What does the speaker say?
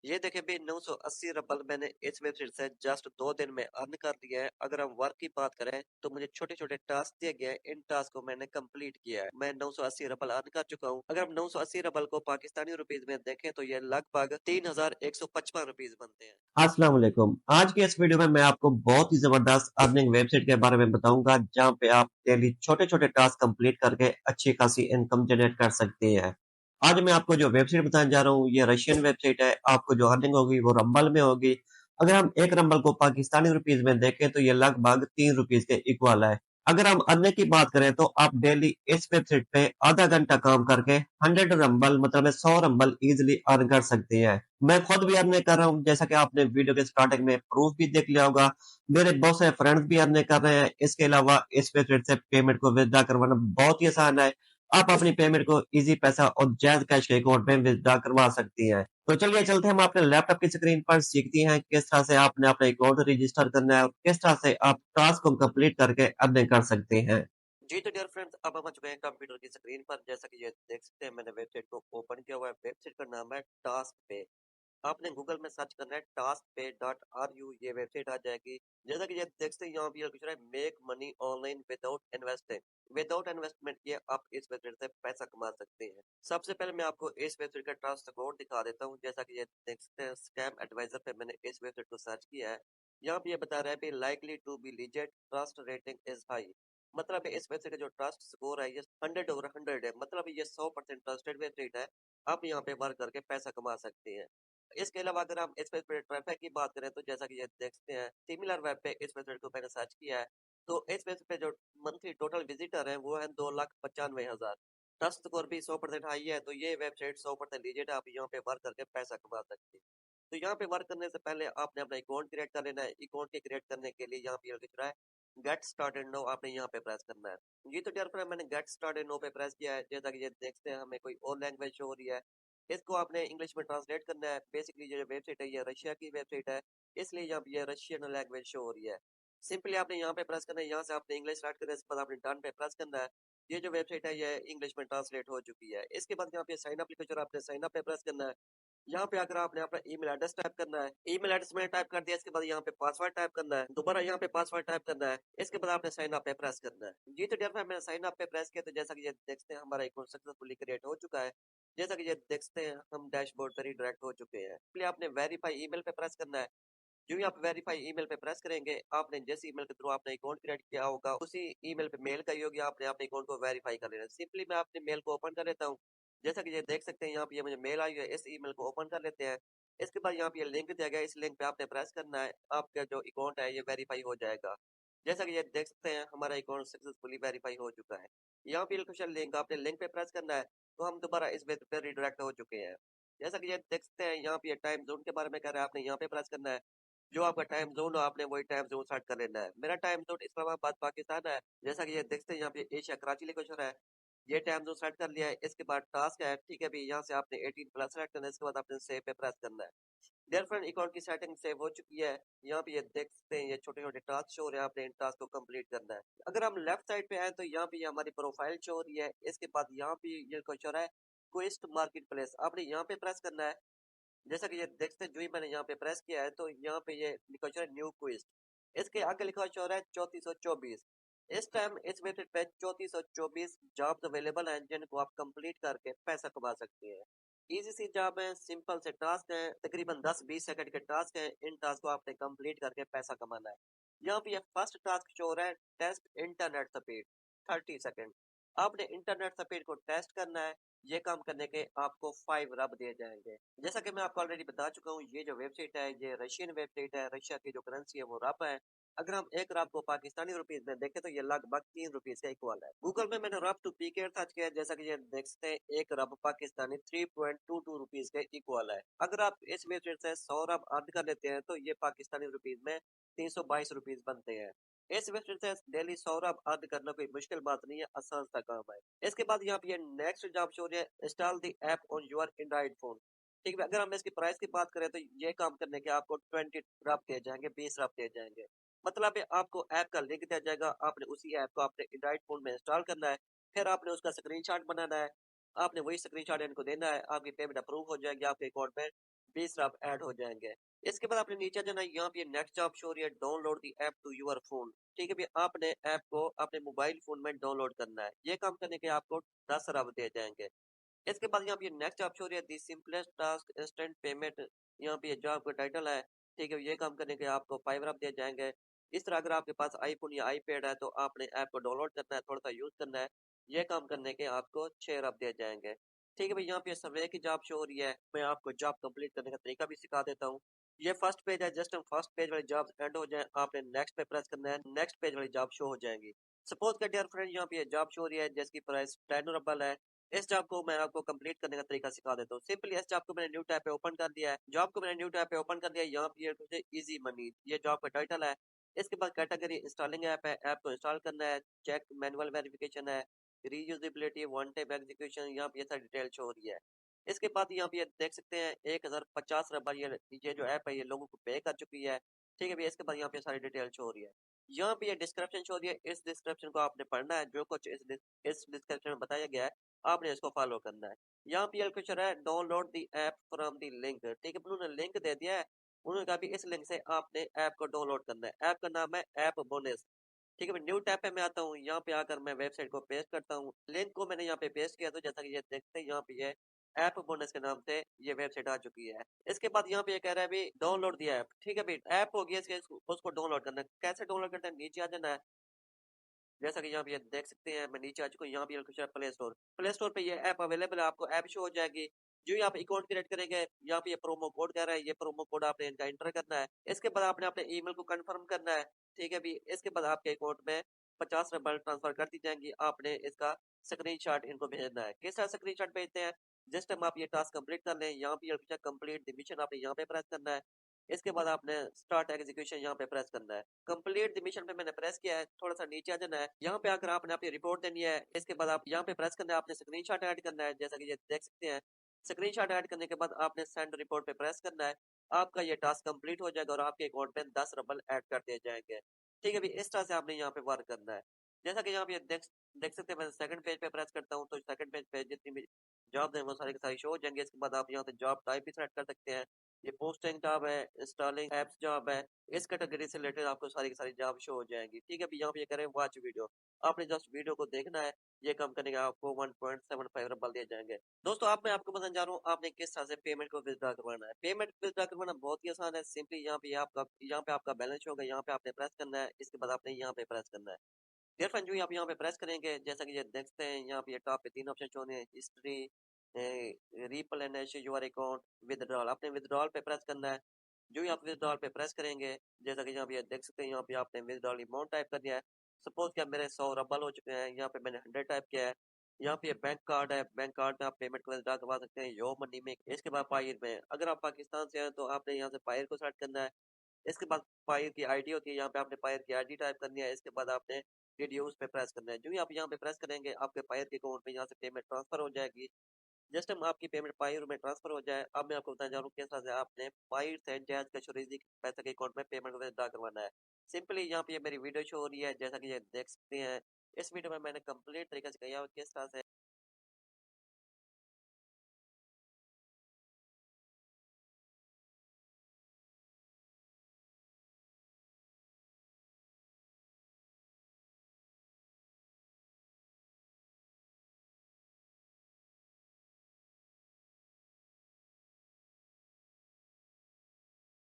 ये देखें भी 980 रबल मैंने इस वेबसाइट से जस्ट 2 दिन में अर्न कर लिया है। अगर हम वर्क की बात करें तो मुझे छोटे छोटे टास्क दिए गए हैं, इन टास्क को मैंने कंप्लीट किया है। मैं 980 रबल अर्न कर चुका हूँ। अगर हम 980 रबल को पाकिस्तानी रुपीज में देखें तो ये लगभग 3155 रुपीज बनते हैं। अस्सलाम वालेकुम। आज के इस वीडियो में मैं आपको बहुत ही जबरदस्त अर्निंग वेबसाइट के बारे में बताऊंगा, जहां पे आप डेली छोटे छोटे टास्क कंप्लीट करके अच्छी खासी इनकम जनरेट कर सकते हैं। आज मैं आपको जो वेबसाइट बताने जा रहा हूँ ये रशियन वेबसाइट है। आपको जो अर्निंग होगी वो रंबल में होगी। अगर हम एक रंबल को पाकिस्तानी रुपीज में देखें तो ये लगभग 3 रुपीज के इक्वल है। अगर हम अर्निंग की बात करें तो आप डेली इस वेबसाइट पे आधा घंटा काम करके 100 रंबल मतलब 100 रंबल इजिली अर्न कर सकते हैं। मैं खुद भी अर्निंग कर रहा हूँ, जैसा कि आपने वीडियो के स्टार्टिंग में प्रूफ भी देख लिया होगा। मेरे बहुत सारे फ्रेंड्स भी अर्निंग कर रहे हैं। इसके अलावा इस वेबसाइट से पेमेंट को विड्रॉ करवाना बहुत ही आसान है। आप अपनी पेमेंट को इजी पैसा और जैज कैश के अकाउंट में विड्रॉ करवा सकती हैं। तो चलिए चलते हैं, हम अपने लैपटॉप की स्क्रीन पर सीखती हैं किस तरह से आपने अपना अकाउंट रजिस्टर करना है और किस तरह से आप टास्क को कंप्लीट करके अर्निंग कर सकते हैं। जी तो डियर फ्रेंड्स, अब हम आ चुके हैं कंप्यूटर की स्क्रीन पर। जैसा कि ये देख सकते हैं मैंने वेबसाइट को ओपन किया हुआ है। वेबसाइट का नाम है टास्क पे। आपने गूगल में सर्च करना है taskpay.ru, ये वेबसाइट आ जाएगी। जैसा कि ये देख सकते हैं यहाँ पे कुछ है, make money online without investing. Without investment किए आप इस वेबसाइट से पैसा कमा सकते हैं। सबसे पहले मैं आपको इस वेबसाइट का ट्रस्ट स्कोर दिखा देता हूँ। जैसा कि ये देख सकते हैं स्कैम एडवाइजर पे मैंने इस वेबसाइट को सर्च किया है। यहाँ पे ये बता रहा है likely to be legit, trust rating is high. मतलब इस वेबसाइट का जो ट्रस्ट स्कोर है ये 100/100 है। मतलब ये 100% ट्रस्टेड वेबसाइट है। आप यहाँ पे वर्क करके पैसा कमा सकते हैं। इसके अलावा अगर हम इस पे ट्रैफिक की बात करें तो जैसा कि ये देखते हैं सिमिलर वेब पे इस वेबसाइट को मैंने सर्च किया है। तो इस वेबसाइट पे जो मंथली टोटल विजिटर है वो है 2,95,000। ट्रस्ट स्कोर भी 100% हाई है। तो ये वेबसाइट 100% लीजिट है। आप यहाँ पे वर्क करके पैसा कमा सकते हैं। तो यहाँ पे वर्क करने से पहले आपने अपना अकाउंट क्रिएट कर लेना है। अकाउंट के क्रिएट करने के लिए यहाँ पे लिख रहा है गेट स्टार्टेड नो, आपने यहाँ पे प्रेस करना है। ये तो डियर फ्रेंड मैंने गेट स्टार्टेड नो पे प्रेस किया है। जैसा कि ये देखते हैं हमें कोई और लैंग्वेज शो हो रही है। इसको आपने इंग्लिश में ट्रांसलेट करना है। बेसिकली ये जो वेबसाइट है ये रशिया की वेबसाइट है, इसलिए यहाँ पे ये रशियन लैंग्वेज शो हो रही है। सिंपली आपने यहाँ पे प्रेस करना है। यहाँ से आपने इंग्लिश स्टार्ट करना है, इसके बाद आपने डन पे प्रेस करना है। ये जो वेबसाइट है ये इंग्लिश में ट्रांसलेट हो चुकी है। इसके बाद यहाँ पे साइन अप लिखा, आपने साइन अप पे प्रेस करना है। यहाँ पे अगर आपने अपना ईमेल एड्रेस टाइप करना है, ईमेल एड्रेस मैंने टाइप कर दिया। इसके बाद यहाँ पे पासवर्ड टाइप करना है, दोबारा यहाँ पे पासवर्ड टाइप करना है। इसके बाद आपने साइन अप पे प्रेस करना है। जी तो डियर फ्रेंड मैंने साइन अप पे प्रेस किया तो जैसा कि ये देखते हैं हमारा अकाउंट सक्सेसफुली क्रिएट हो चुका है। जैसा कि ये देखते हैं हम डैशबोर्ड पर रिडायरेक्ट हो चुके हैं। इसलिए आपने वेरीफाई ईमेल पे प्रेस करना है। जो ही आप वेरीफाई ईमेल पे प्रेस करेंगे, आपने जिस ईमेल के थ्रू आपने अकाउंट क्रिएट किया होगा उसी ईमेल पे मेल करी होगी। आपने अपने अकाउंट को वेरीफाई कर लेना है। सिंपली मैं अपने मेल को ओपन कर लेता हूँ। जैसा कि ये देख सकते हैं यहाँ पे ये मुझे मेल आई है। इस ईमेल को ओपन कर लेते हैं। इसके बाद यहाँ पे ये लिंक दिया गया है, इस लिंक पे आपने प्रेस करना है। आपका जो अकाउंट है ये वेरीफाई हो जाएगा। जैसा कि ये देख सकते हैं हमारा अकाउंट सक्सेसफुली वेरीफाई हो चुका है। यहाँ पे कुछ लिंक, आपने लिंक पे प्रेस करना है तो हम दोबारा इस वेब पे रिडायरेक्ट हो चुके हैं। जैसा कि ये देख सकते हैं यहाँ पे ये टाइम जोन के बारे में कह रहा है, आपने यहाँ पे प्रेस करना है। जो आपका टाइम जोन हो आपने वही टाइम जोन सेट कर लेना है। मेरा टाइम जोन इस्लामाबाद पाकिस्तान है। जैसा कि ये देखते हैं यहाँ पे एशिया कराची लिखा हुआ है। ये टाइम जोन सेट कर लिया है। इसके बाद टास्क है, ठीक है भी, यहाँ से आपने 18+ सेलेक्ट करना है। इसके बाद आपने सेव पे प्रेस करना है। डियर फ्रेंड अकाउंट की सेटिंग सेव हो चुकी है। यहाँ पे ये देख सकते हैं ये छोटे छोटे टास्क शो हो रहे हैं। आपने इन टास्क को कंप्लीट करना है। अगर हम लेफ्ट साइड पे आए तो यहाँ पे ये हमारी प्रोफाइल शो हो रही है। इसके बाद यहाँ पे ये कुछ हो रहा है क्विस्ट मार्केट प्लेस, आपने यहाँ पे प्रेस करना है। जैसा कि ये देखते हैं जो ही मैंने यहाँ पे प्रेस किया है तो यहाँ पे ये लिखा हुआ है न्यू क्विज। इसके आगे लिखा हुआ है 3424। इस टाइम इस वेबसाइट पे 3424 जॉब्स अवेलेबल हैं जिनको आप कंप्लीट करके पैसा कमा सकते हैं। इजी सी जॉब है, सिंपल से टास्क है, तकरीबन 10-20 सेकंड के टास्क है। इन टास्क को आपने कंप्लीट करके पैसा कमाना है। यहाँ पे ये फर्स्ट टास्क शो हो रहा है टेस्ट इंटरनेट स्पीड 30 सेकंड। आपने इंटरनेट स्पीड को टेस्ट करना है। ये काम करने के आपको 5 रब दिए जाएंगे। जैसा कि मैं आपको ऑलरेडी बता चुका हूँ, ये जो वेबसाइट है ये रशियन वेबसाइट है। रशिया की जो करेंसी है वो रब है। अगर हम एक रब को पाकिस्तानी रुपीज में देखें तो ये लगभग 3 रुपीज का इक्वल है। गूगल में मैंने रब टू पीके सर्च किया है। जैसा कि ये देख सकते हैं एक रब पाकिस्तानी 3.22 रुपीज के इक्वल है। अगर आप इस वेबसाइट से 100 रब अर्न कर लेते हैं तो ये पाकिस्तानी रुपीज में 322 रुपीज बनते हैं। इस वेबसाइट से डेली 100 रब अर्न करना कोई मुश्किल बात नहीं है, आसान सा काम है। इसके बाद यहाँ पे ये नेक्स्ट जॉब शो है install the app on your Android phone. ठीक है, अगर हम इसकी प्राइस की बात करें तो ये काम करने के आपको 20 रब दिए जाएंगे, 20 रब दिए जाएंगे। मतलब है आपको ऐप का लिंक दिया जाएगा। आपने उसी ऐप को अपने एंड्रॉइड फोन में इंस्टॉल करना है। फिर आपने उसका स्क्रीनशॉट बनाना है। आपने वही स्क्रीनशॉट इनको देना है। आपकी पेमेंट अप्रूव हो जाएगी आपके अकाउंट में। 20 रब ऐड हो जाएंगे। इसके बाद आपने नीचे जाना, यहाँ पे नेक्स्ट जॉब शो रही है, download the app to your phone. ठीक है भैया, आपने ऐप को अपने मोबाइल फोन में डाउनलोड करना है। ये काम करने के आपको 10 रब दिए जाएंगे। इसके बाद यहाँ पे नेक्स्ट ऑप्शन हो रही है, दी सिंपलेस्ट टास्क इंस्टेंट पेमेंट। यहाँ पे जो आपका टाइटल है, ठीक है, ये काम करने के आपको 5 रब दिए जाएंगे। इस तरह अगर आपके पास आईफोन या आईपैड है तो आपने ऐप को डाउनलोड करना है, थोड़ा सा यूज करना है। ये काम करने के आपको 6 रब दिए जाएंगे। ठीक है भाई, यहाँ पे सर्वे की जॉब शो हो रही है। मैं आपको जॉब कंप्लीट करने का तरीका भी सिखा देता हूँ। ये फर्स्ट पेज है, जस्ट हम फर्स्ट पेज वाली जॉब एंड हो जाए, आपने नेक्स्ट पे प्रेस करना है, नेक्स्ट पेज वाली जॉब शो हो जाएंगी। सपोज का डियर फ्रेंड, यहाँ पे जॉब शो हो रही है जिसकी प्राइस 10 रबल है। इस जॉब को मैं आपको कंप्लीट करने का तरीका सिखा देता हूँ। सिंपली इस जॉब को मैंने न्यू टैब पे ओपन कर दिया है। जॉब को मैंने न्यू टैब पे ओपन कर दिया है। यहाँ पे मुझे इजी मनी, ये जॉब का टाइटल है। इसके बाद कैटेगरी इंस्टॉलिंग ऐप है, ऐप को इंस्टॉल करना है। चेक मैनुअल वेरिफिकेशन है, रीयूजेबिलिटी, वन टाइम एग्जीक्यूशन, यहाँ पे ये सारी डिटेल शो हो रही है। इसके बाद यहाँ पे देख सकते हैं 1050 रबल ये जो ऐप है ये लोगों को पे कर चुकी है। ठीक है भैया, इसके बाद यहाँ पे सारी डिटेल शो हो रही है। यहाँ पे ये डिस्क्रिप्शन शो हो रही है, इस डिस्क्रिप्शन को आपने पढ़ना है। जो कुछ इस डिस्क्रिप्शन में बताया गया है आपने इसको फॉलो करना है। यहाँ पे क्वेश्चन है, download the app from the link. ठीक है, उन्होंने लिंक दे दिया है। उन्होंने कहा भी इस लिंक से आपने ऐप को डाउनलोड करना है। ऐप का नाम है ऐप बोनस। ठीक है, मैं न्यू टैब पे मैं आता हूँ। यहाँ पे आकर मैं वेबसाइट को पेस्ट करता हूँ, लिंक को मैंने यहाँ पे पेस्ट किया, तो जैसा कि ये देखते हैं यहाँ पे ये ऐप बोनस के नाम से ये वेबसाइट आ चुकी है। इसके बाद यहाँ पे ये कह रहा है भी डाउनलोड दिया ऐप। ठीक है भाई, ऐप हो गया, उसको डाउनलोड करना है। कैसे डाउनलोड करना है, नीचे आ जाना है। जैसा कि यहाँ पे देख सकते हैं, मैं नीचे आ चुका हूँ। यहाँ पे कुछ है प्ले स्टोर। प्ले स्टोर पे ये ऐप अवेलेबल है, आपको ऐप शो हो जाएगी। जो ही आप अकाउंट क्रिएट करेंगे, यहाँ पे ये प्रोमो कोड कह रहा है, ये प्रोमो कोड आपने इनका एंटर करना है। इसके बाद आपने अपने ईमेल को कंफर्म करना है। ठीक है भी, इसके बाद आपके अकाउंट में 50 रबल ट्रांसफर कर दी जाएंगी। आपने इसका स्क्रीनशॉट इनको भेजना है। किस तरह स्क्रीनशॉट भेजते हैं, जस्ट हम आप ये टास्क कंप्लीट कर लें, यहाँ पे कंप्लीट द मिशन आपने यहाँ पे प्रेस करना है। इसके बाद आपने स्टार्ट एग्जीक्यूशन यहाँ पे प्रेस करना है। कंप्लीट द मिशन पे मैंने प्रेस किया है, थोड़ा सा नीचे आ जाना है। यहाँ पे आकर आपने अपनी रिपोर्ट देनी है। इसके बाद आप यहाँ पे प्रेस करना है, आपने स्क्रीनशॉट ऐड करना है, जैसा कि ये देख सकते हैं। स्क्रीनशॉट ऐड करने के बाद आपने सेंड रिपोर्ट पे प्रेस करना है। आपका ये टास्क कंप्लीट हो जाएगा और आपके अकाउंट में 10 रबल ऐड कर दिए जाएंगे। ठीक है भी, इस तरह से आपने यहाँ पे वर्क करना है। जैसा कि यहाँ पे देख सकते हैं, मैं सेकंड पेज पे प्रेस करता हूँ तो सेकंड पेज पे जितनी भी जॉब है वो सारी की सारी शो हो जाएंगे। इसके बाद आप यहाँ से जॉब टाइप भी सेलेक्ट कर सकते हैं। ये पोस्टिंग जॉब है, इंस्टॉलिंग एप्स जॉब है। इस कैटेगरी से रिलेटेड आपको सारी की सारी जॉब शो हो जाएंगी। ठीक है, अभी यहाँ पे ये करें वॉच वीडियो। आपने जस्ट वीडियो को देखना है। ये काम करने का आपको 1.75 रबल दिए जाएंगे। दोस्तों, आप मैं आपको बताना चाह रहा हूँ आपने किस तरह से पेमेंट को विथड्रॉ करवाना है। पेमेंट विथड्रॉ करवाना बहुत ही आसान है। सिंपली यहाँ पे आपका बैलेंस होगा, यहाँ पे आपने प्रेस करना है। इसके बाद आपने यहाँ पे प्रेस करना है। डियर फ्रेंड, जो आप यहाँ पे प्रेस करेंगे, जैसा कि ये देखते हैं, यहाँ पे टॉप पे 3 ऑप्शन शो होने हैं, history, replenish your account, withdrawal. आपने विथड्रॉल पे प्रेस करना है। जो ही आप विथड्रॉल पे प्रेस करेंगे, जैसा कि यहाँ पे देख सकते हैं, यहाँ पे आपने विथड्रॉल अमाउंट टाइप कर दिया है। सपोज कि मेरे 100 रबल हो चुके हैं, यहाँ पे मैंने 100 टाइप किया है। यहाँ पे बैंक कार्ड है, बैंक कार्ड में आप पेमेंट को विथड्रॉ करवा सकते हैं, यो मनी में। इसके बाद पायर में, अगर आप पाकिस्तान से हैं तो आपने यहाँ से पायर को सेलेक्ट करना है। इसके बाद पायर की आईडी होती है, यहाँ पे आपने पायर की आईडी टाइप करनी है। इसके बाद आपने रिड्यूस पे प्रेस करना है। जो ही आप यहाँ पे प्रेस करेंगे, आपके पायर के अकाउंट में यहाँ से पेमेंट ट्रांसफर हो जाएगी। जस्ट हम आपकी पेमेंट पायर में ट्रांसफर हो जाए, अब मैं आपको बताने जा रहा हूँ किस तरह से आपने पायर से जैज कशोरीजी पैसे के अकाउंट में पेमेंट विड्रॉ करवाना है। सिंपली यहाँ पे मेरी वीडियो शो हो रही है, जैसा कि ये देख सकते हैं। इस वीडियो में मैंने कंप्लीट तरीके से किया किस तरह से